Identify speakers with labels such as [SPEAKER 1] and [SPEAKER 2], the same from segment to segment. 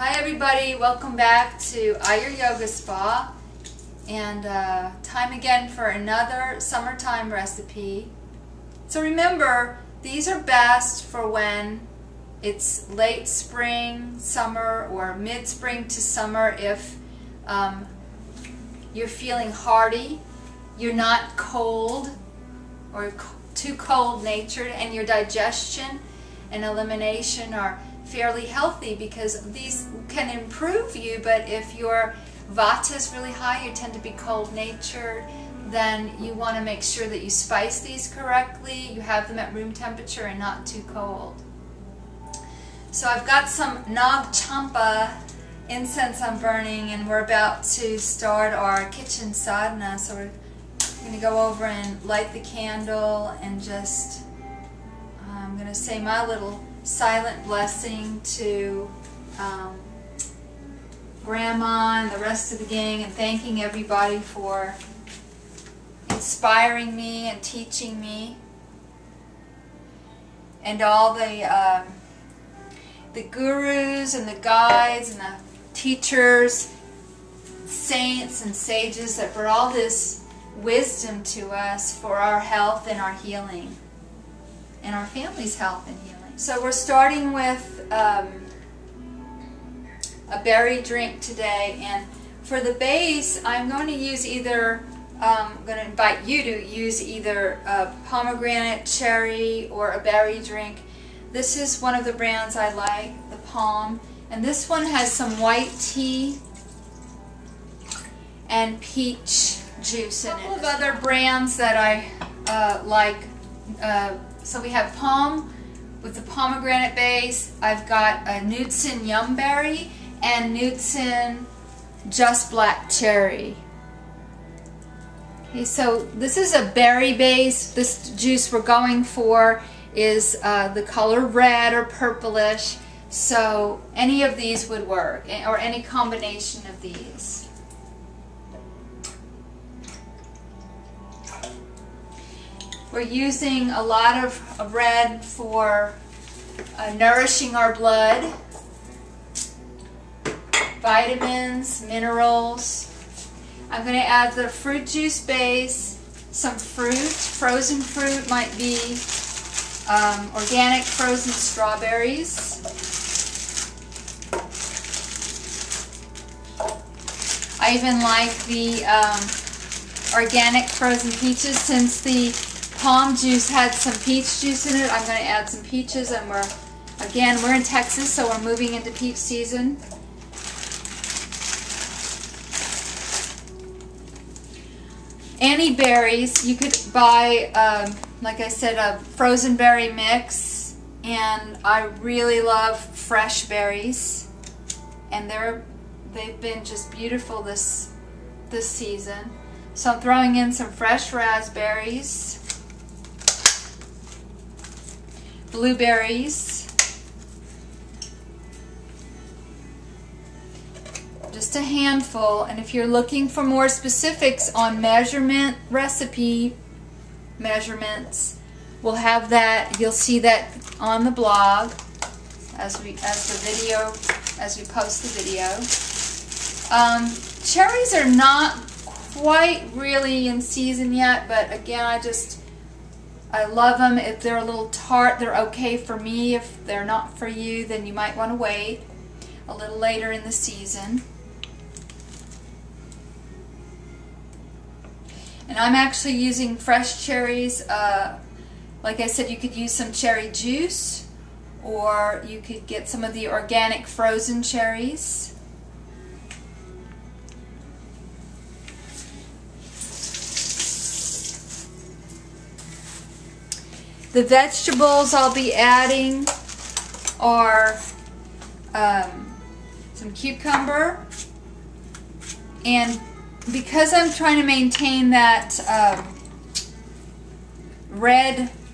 [SPEAKER 1] Hi everybody, welcome back to Your Yoga Spa, and time again for another summertime recipe. So remember, these are best for when it's late spring, summer, or mid-spring to summer. If you're feeling hardy, you're not cold or too cold natured, and your digestion and elimination are fairly healthy, because these can improve you. But if your vata is really high, you tend to be cold natured, then you want to make sure that you spice these correctly. You have them at room temperature and not too cold. So I've got some Nag Champa incense I'm burning, and we're about to start our kitchen sadhana. So we're going to go over and light the candle and just I'm going to say my little silent blessing to Grandma and the rest of the gang, and thanking everybody for inspiring me and teaching me, and all the gurus and the guides and the teachers, saints and sages that brought all this wisdom to us for our health and our healing, and our family's health and healing. So we're starting with a berry drink today, and for the base I'm going to use either, I'm going to invite you to use either a pomegranate, cherry, or a berry drink. This is one of the brands I like, the Palm, and this one has some white tea and peach juice in it. A couple of other brands that I like. So we have Palm with the pomegranate base. I've got a Nutsen Yum Berry and Nutsen Just Black Cherry. Okay, so this is a berry base. This juice we're going for is the color red or purplish. So any of these would work, or any combination of these. We're using a lot of red for nourishing our blood, vitamins, minerals. I'm going to add the fruit juice base, some fruit, frozen fruit, might be organic frozen strawberries. I even like the organic frozen peaches. Since the Palm juice had some peach juice in it, I'm going to add some peaches, and we're in Texas, so we're moving into peach season. Any berries, you could buy, like I said, a frozen berry mix, and I really love fresh berries, and they've been just beautiful this season. So I'm throwing in some fresh raspberries, blueberries, just a handful. And if you're looking for more specifics on recipe measurements, we'll have that. You'll see that on the blog as we post the video. Cherries are not quite really in season yet, but again, I love them. If they're a little tart, they're okay for me. If they're not for you, then you might want to wait a little later in the season. And I'm actually using fresh cherries. Like I said, you could use some cherry juice, or you could get some of the organic frozen cherries. The vegetables I'll be adding are some cucumber, and because I'm trying to maintain that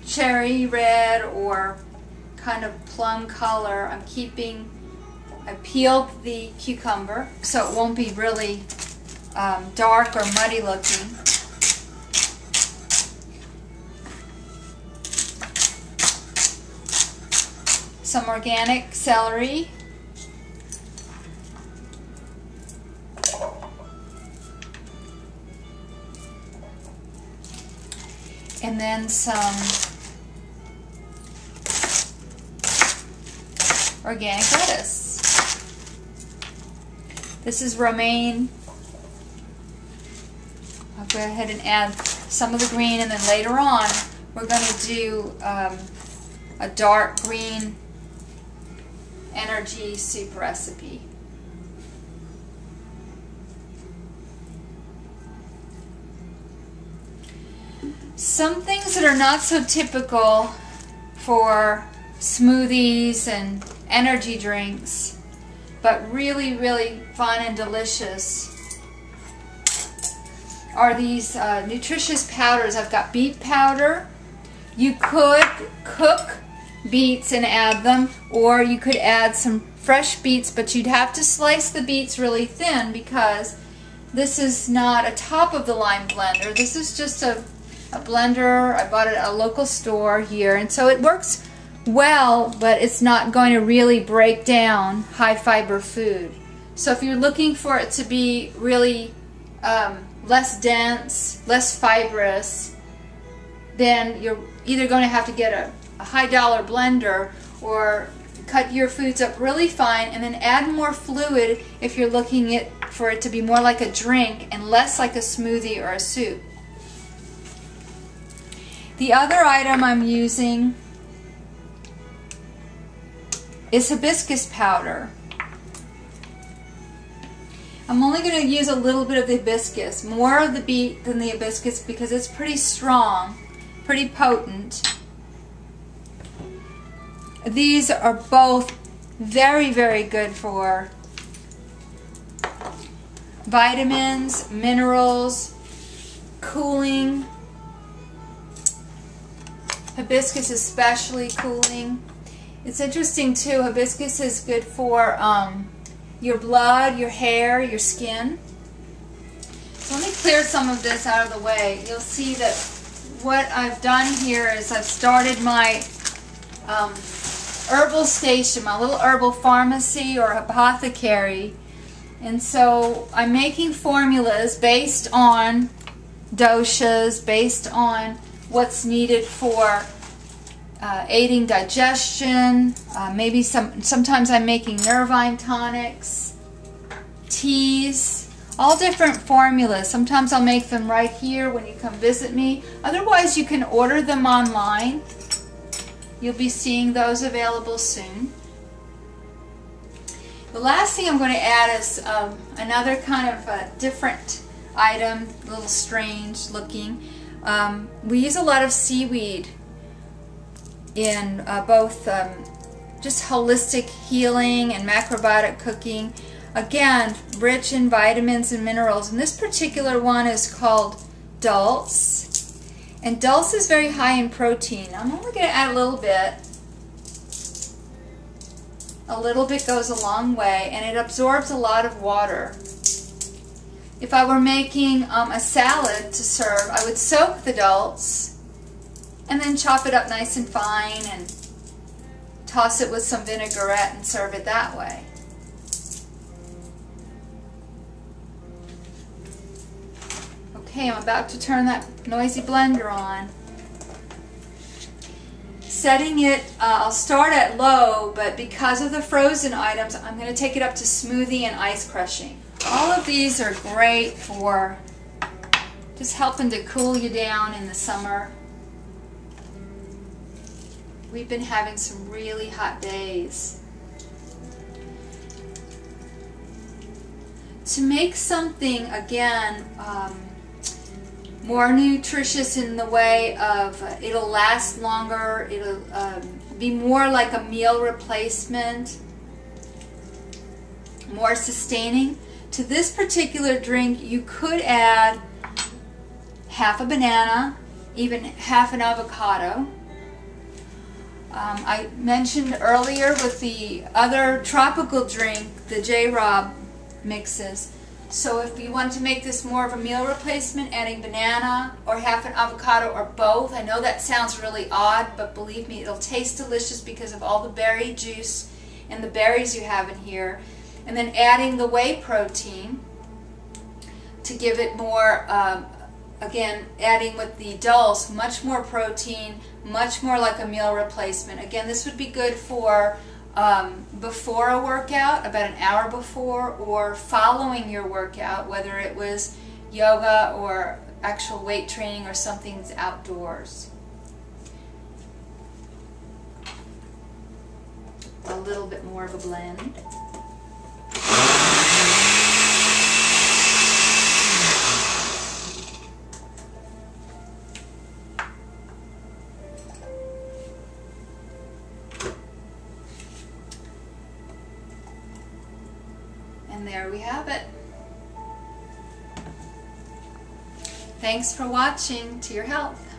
[SPEAKER 1] cherry red or kind of plum color, I peeled the cucumber so it won't be really dark or muddy looking. Some organic celery, and then some organic lettuce. This is romaine. I'll go ahead and add some of the green, and then later on we're going to do a dark green energy soup recipe. Some things that are not so typical for smoothies and energy drinks, but really, really fun and delicious, are these nutritious powders. I've got beet powder. You could cook beets and add them, or you could add some fresh beets, but you'd have to slice the beets really thin because this is not a top of the line blender. This is just a blender. I bought it at a local store here, and so it works well, but it's not going to really break down high fiber food. So if you're looking for it to be really less dense, less fibrous, then you're either going to have to get a high dollar blender or cut your foods up really fine and then add more fluid if you're looking for it to be more like a drink and less like a smoothie or a soup. The other item I'm using is hibiscus powder. I'm only going to use a little bit of the hibiscus, more of the beet than the hibiscus because it's pretty strong, pretty potent. These are both very, very good for vitamins, minerals, cooling. Hibiscus especially cooling. It's interesting too, hibiscus is good for your blood, your hair, your skin. So let me clear some of this out of the way. You'll see that what I've done here is I've started my herbal station, my little herbal pharmacy or apothecary. And so I'm making formulas based on doshas, based on what's needed for aiding digestion. Maybe sometimes I'm making nervine tonics, teas, all different formulas. Sometimes I'll make them right here when you come visit me. Otherwise, you can order them online. You'll be seeing those available soon. The last thing I'm going to add is another kind of different item, a little strange looking. We use a lot of seaweed in both just holistic healing and macrobiotic cooking. Again, rich in vitamins and minerals. And this particular one is called dulse. And dulse is very high in protein. I'm only going to add a little bit. A little bit goes a long way, and it absorbs a lot of water. If I were making a salad to serve, I would soak the dulse and then chop it up nice and fine and toss it with some vinaigrette and serve it that way. Okay, I'm about to turn that noisy blender on. Setting it, I'll start at low, but because of the frozen items, I'm going to take it up to smoothie and ice crushing. All of these are great for just helping to cool you down in the summer. We've been having some really hot days. To make something, again, more nutritious in the way of it'll last longer, it'll be more like a meal replacement, more sustaining. To this particular drink, you could add half a banana, even half an avocado. I mentioned earlier with the other tropical drink, the J-Rob mixes. So if you want to make this more of a meal replacement, adding banana or half an avocado or both. I know that sounds really odd, but believe me, it'll taste delicious because of all the berry juice and the berries you have in here. And then adding the whey protein to give it more again, adding with the dulse, much more protein, much more like a meal replacement. Again, this would be good for before a workout, about an hour before, or following your workout, whether it was yoga or actual weight training or something's outdoors. A little bit more of a blend. And there we have it. Thanks for watching. To your health.